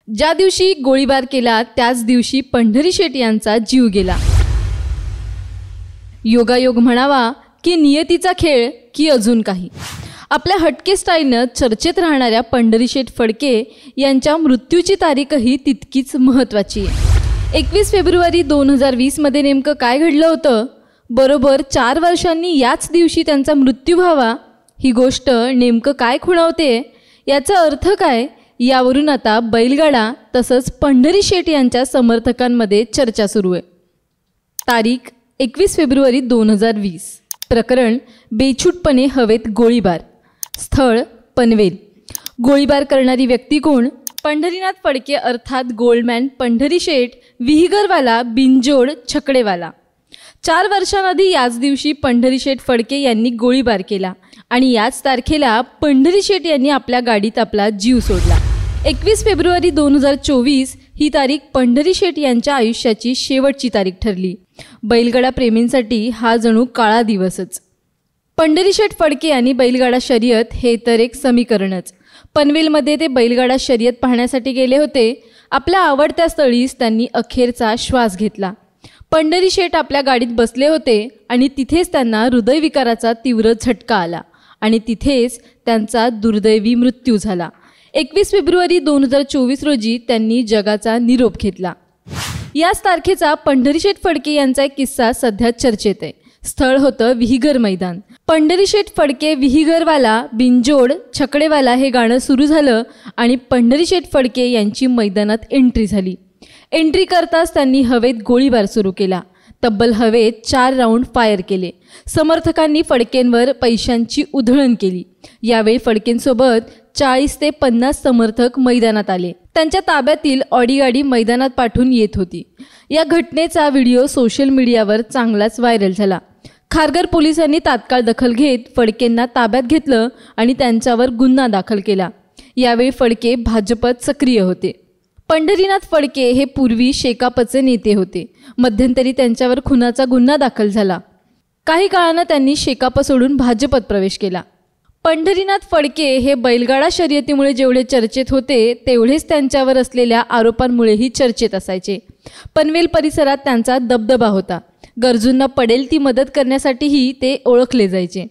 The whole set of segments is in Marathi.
ज्या दिवशी गोळीबार केला त्याच दिवशी पंढरी शेट यांचा जीव गेला। योगायोग म्हणावा की नियतीचा खेळ की अजून काही। आपल्या हटके स्टाईलनं चर्चेत राहणाऱ्या पंढरी शेट फडके यांच्या मृत्यूची तारीखही तितकीच महत्त्वाची आहे। 21 फेब्रुवारी 2020 मध्ये नेमकं काय घडलं होतं? बरोबर 4 वर्षांनी याच दिवशी त्यांचा मृत्यू व्हावा, ही गोष्ट नेमकं काय खुणावते, याचा अर्थ काय, यावरून आता बैलगाडा तसंच पंढरी शेट यांच्या समर्थकांमध्ये चर्चा सुरू आहे। तारीख 21 फेब्रुवारी 2020। प्रकरण बेछूटपणे हवेत गोळीबार। स्थळ पनवेल। गोळीबार करणारी व्यक्ती कोण? पंढरीनाथ फडके अर्थात गोल्डमॅन पंढरी शेट विहिगरवाला बिनजोड छकडेवाला। 4 वर्षांआधी याच दिवशी पंढरी शेट फडके यांनी गोळीबार केला आणि याच तारखेला पंढरी शेट यांनी आपल्या गाडीत आपला जीव सोडला। 21 फेब्रुवारी 2024 ही तारीख पंढरी शेट यांच्या आयुष्याची शेवटची तारीख ठरली। बैलगाडा प्रेमींसाठी हा जणू काळा दिवसच। पंढरी शेट फडके आणि बैलगाडा शर्यत हे तर एक समीकरणच। पनवेलमध्ये ते बैलगाडा शर्यत पाहण्यासाठी गेले होते। आपल्या आवडत्या स्थळीच त्यांनी अखेरचा श्वास घेतला। पंढरी शेट आपल्या गाडीत बसले होते आणि तिथेच त्यांना हृदयविकाराचा तीव्र झटका आला आणि तिथेच त्यांचा दुर्दैवी मृत्यू झाला। 21 फेब्रुवारी 2024 रोजी त्यांनी जगाचा निरोप घेतला। याच तारखेचा पंढरी शेट फडके यांचा एक किस्सा सध्या चर्चेत आहे। स्थळ होतं विहिगर मैदान। पंढरी शेट फडके विहिगरवाला बिनजोड छकडेवाला हे गाणं सुरू झालं आणि पंढरी शेट फडके यांची मैदानात एंट्री झाली। एंट्री करताच त्यांनी हवेत गोळीबार सुरू केला। तब्बल हवेत 4 राऊंड फायर केले। समर्थकांनी फडकेंवर पैशांची उधळण केली। यावेळी फडकेंसोबत 40 ते 50 समर्थक मैदानात आले। त्यांच्या ताब्यातील ऑडी गाडी मैदानात पाठवून येत होती। या घटनेचा व्हिडिओ सोशल मीडियावर चांगलाच व्हायरल झाला। खारघर पोलिसांनी तात्काळ दखल घेत फडकेंना ताब्यात घेतलं आणि त्यांच्यावर गुन्हा दाखल केला। यावेळी फडके भाजपत सक्रिय होते। पंढरीनाथ फडके हे पूर्वी शेकापचे नेते होते। मध्यंतरी त्यांच्यावर खुनाचा गुन्हा दाखल झाला। काही काळानं त्यांनी शेकाप सोडून भाजपत प्रवेश केला। पंढरीनाथ फडके हे बैलगाडा शर्यतीमुळे जेवढे चर्चेत होते तेवढेच त्यांच्यावर असलेल्या आरोपांमुळेही चर्चेत असायचे। पनवेल परिसरात त्यांचा दबदबा होता। गरजूंना पडेल ती मदत करण्यासाठीही ते ओळखले जायचे।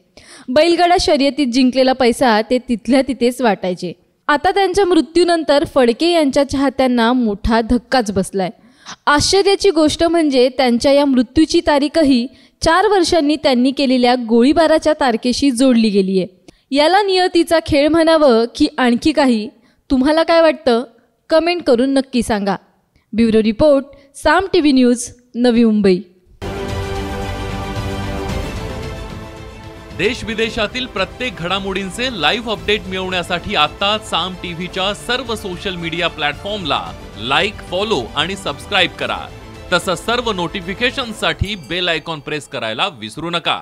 बैलगाडा शर्यतीत जिंकलेला पैसा ते तिथल्या तिथेच वाटायचे। आता त्यांच्या मृत्यूनंतर फडके यांच्या चाहत्यांना मोठा धक्काच बसलाय। आश्चर्याची गोष्ट म्हणजे त्यांच्या या मृत्यूची तारीखही 4 वर्षांनी त्यांनी केलेल्या गोळीबाराच्या तारखेशी जोडली गेली आहे। याला नियतीचा खेळ म्हणावं की आणखी काही? तुम्हाला काय वाटतं? कमेंट करून नक्की सांगा। ब्युरो रिपोर्ट, साम टीव्ही न्यूज, नवी मुंबई। देश विदेशातील प्रत्येक घडामोडींचे लाईव्ह अपडेट मिळवण्यासाठी आता साम टीव्हीच्या सर्व सोशल मीडिया प्लॅटफॉर्मला लाईक, फॉलो आणि सबस्क्राईब करा। तसंच सर्व नोटिफिकेशनसाठी बेल आयकॉन प्रेस करायला विसरू नका।